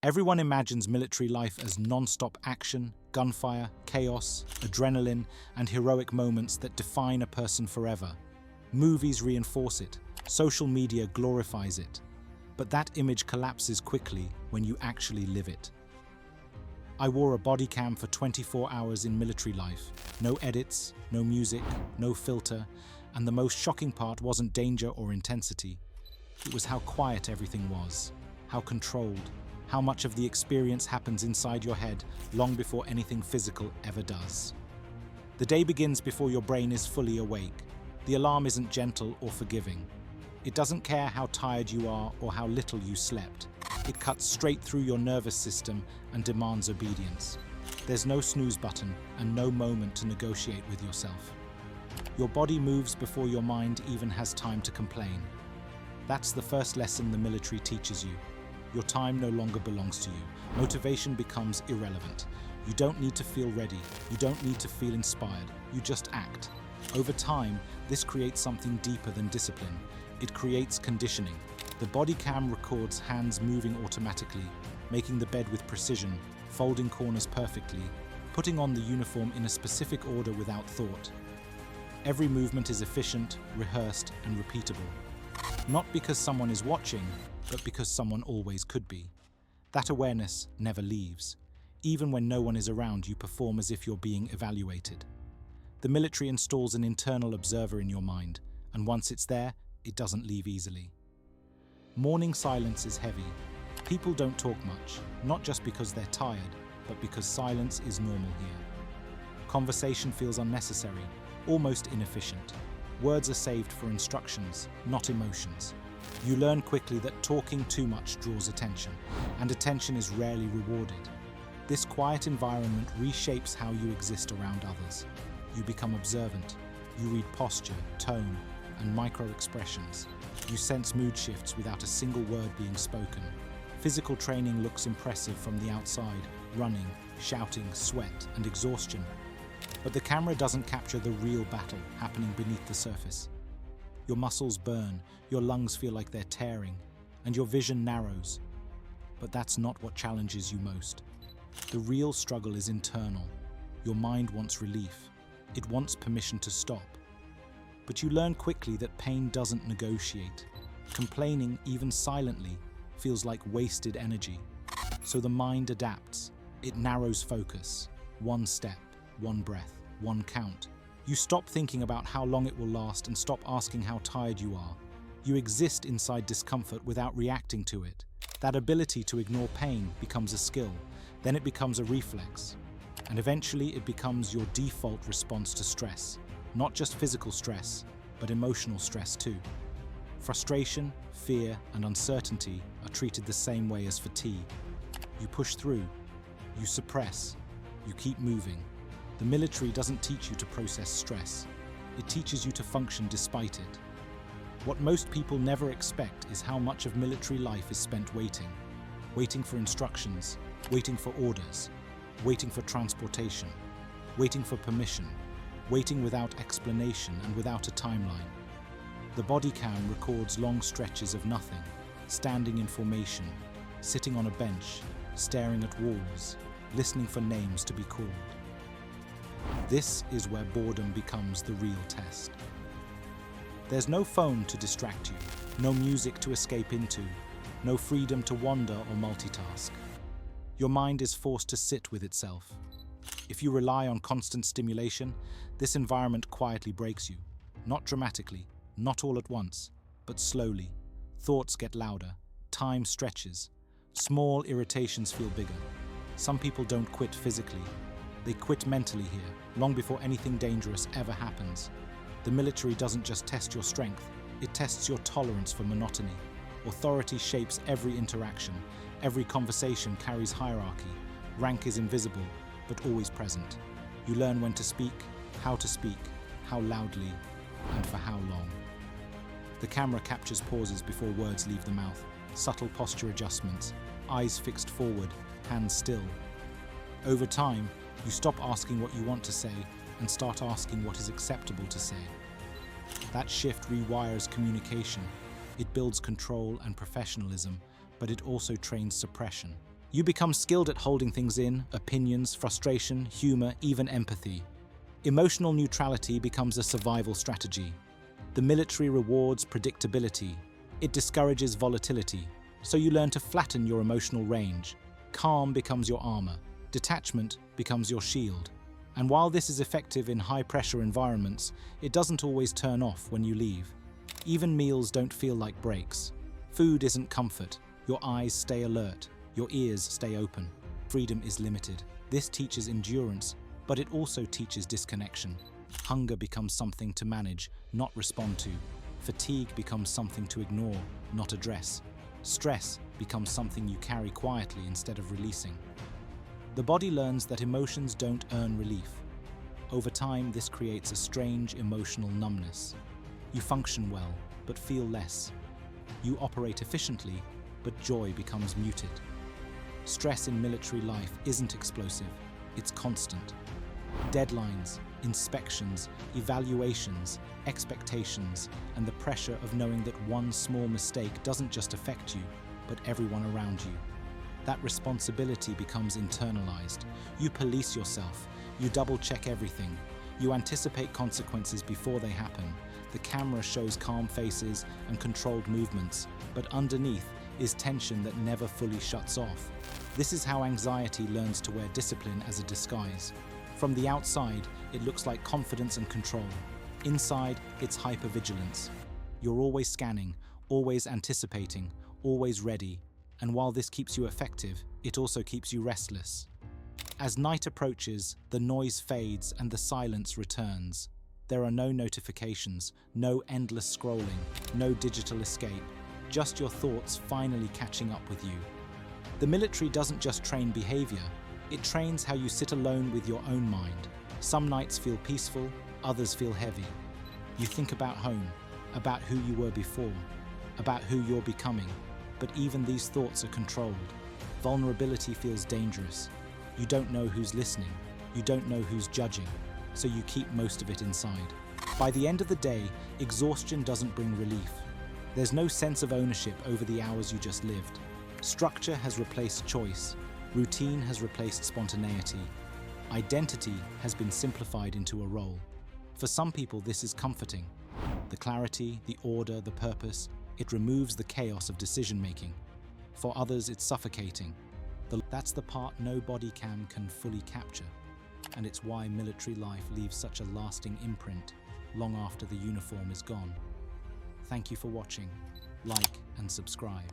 Everyone imagines military life as non-stop action, gunfire, chaos, adrenaline, and heroic moments that define a person forever. Movies reinforce it, social media glorifies it, but that image collapses quickly when you actually live it. I wore a body cam for 24 hours in military life. No edits, no music, no filter, and the most shocking part wasn't danger or intensity. It was how quiet everything was, how controlled, how much of the experience happens inside your head long before anything physical ever does. The day begins before your brain is fully awake. The alarm isn't gentle or forgiving. It doesn't care how tired you are or how little you slept. It cuts straight through your nervous system and demands obedience. There's no snooze button and no moment to negotiate with yourself. Your body moves before your mind even has time to complain. That's the first lesson the military teaches you. Your time no longer belongs to you. Motivation becomes irrelevant. You don't need to feel ready. You don't need to feel inspired. You just act. Over time, this creates something deeper than discipline. It creates conditioning. The body cam records hands moving automatically, making the bed with precision, folding corners perfectly, putting on the uniform in a specific order without thought. Every movement is efficient, rehearsed, and repeatable. Not because someone is watching, but because someone always could be. That awareness never leaves. Even when no one is around, you perform as if you're being evaluated. The military installs an internal observer in your mind, and once it's there, it doesn't leave easily. Morning silence is heavy. People don't talk much, not just because they're tired, but because silence is normal here. Conversation feels unnecessary, almost inefficient. Words are saved for instructions, not emotions. You learn quickly that talking too much draws attention, and attention is rarely rewarded. This quiet environment reshapes how you exist around others. You become observant. You read posture, tone, and micro-expressions. You sense mood shifts without a single word being spoken. Physical training looks impressive from the outside, running, shouting, sweat, and exhaustion. But the camera doesn't capture the real battle happening beneath the surface. Your muscles burn, your lungs feel like they're tearing, and your vision narrows. But that's not what challenges you most. The real struggle is internal. Your mind wants relief. It wants permission to stop. But you learn quickly that pain doesn't negotiate. Complaining, even silently, feels like wasted energy. So the mind adapts. It narrows focus. One step, one breath, one count. You stop thinking about how long it will last and stop asking how tired you are. You exist inside discomfort without reacting to it. That ability to ignore pain becomes a skill. Then it becomes a reflex. And eventually it becomes your default response to stress. Not just physical stress, but emotional stress too. Frustration, fear, and uncertainty are treated the same way as fatigue. You push through, you suppress, you keep moving. The military doesn't teach you to process stress. It teaches you to function despite it. What most people never expect is how much of military life is spent waiting. Waiting for instructions, waiting for orders, waiting for transportation, waiting for permission, waiting without explanation and without a timeline. The body cam records long stretches of nothing, standing in formation, sitting on a bench, staring at walls, listening for names to be called. This is where boredom becomes the real test. There's no phone to distract you, no music to escape into, no freedom to wander or multitask. Your mind is forced to sit with itself. If you rely on constant stimulation, this environment quietly breaks you. Not dramatically, not all at once, but slowly. Thoughts get louder, time stretches. Small irritations feel bigger. Some people don't quit physically. They quit mentally here, long before anything dangerous ever happens. The military doesn't just test your strength, it tests your tolerance for monotony. Authority shapes every interaction. Every conversation carries hierarchy. Rank is invisible, but always present. You learn when to speak, how loudly, and for how long. The camera captures pauses before words leave the mouth, subtle posture adjustments, eyes fixed forward, hands still. Over time, you stop asking what you want to say and start asking what is acceptable to say. That shift rewires communication. It builds control and professionalism, but it also trains suppression. You become skilled at holding things in, opinions, frustration, humor, even empathy. Emotional neutrality becomes a survival strategy. The military rewards predictability. It discourages volatility, so you learn to flatten your emotional range. Calm becomes your armor. Detachment becomes your shield. And while this is effective in high-pressure environments, it doesn't always turn off when you leave. Even meals don't feel like breaks. Food isn't comfort. Your eyes stay alert. Your ears stay open. Freedom is limited. This teaches endurance, but it also teaches disconnection. Hunger becomes something to manage, not respond to. Fatigue becomes something to ignore, not address. Stress becomes something you carry quietly instead of releasing. The body learns that emotions don't earn relief. Over time, this creates a strange emotional numbness. You function well, but feel less. You operate efficiently, but joy becomes muted. Stress in military life isn't explosive, it's constant. Deadlines, inspections, evaluations, expectations, and the pressure of knowing that one small mistake doesn't just affect you, but everyone around you. That responsibility becomes internalized. You police yourself. You double-check everything. You anticipate consequences before they happen. The camera shows calm faces and controlled movements, but underneath is tension that never fully shuts off. This is how anxiety learns to wear discipline as a disguise. From the outside, it looks like confidence and control. Inside, it's hypervigilance. You're always scanning, always anticipating, always ready. And while this keeps you effective, it also keeps you restless. As night approaches, the noise fades and the silence returns. There are no notifications, no endless scrolling, no digital escape, just your thoughts finally catching up with you. The military doesn't just train behavior, it trains how you sit alone with your own mind. Some nights feel peaceful, others feel heavy. You think about home, about who you were before, about who you're becoming. But even these thoughts are controlled. Vulnerability feels dangerous. You don't know who's listening. You don't know who's judging. So you keep most of it inside. By the end of the day, exhaustion doesn't bring relief. There's no sense of ownership over the hours you just lived. Structure has replaced choice. Routine has replaced spontaneity. Identity has been simplified into a role. For some people, this is comforting. The clarity, the order, the purpose, it removes the chaos of decision-making. For others, it's suffocating. That's the part no body cam can fully capture, and it's why military life leaves such a lasting imprint long after the uniform is gone. Thank you for watching. Like and subscribe.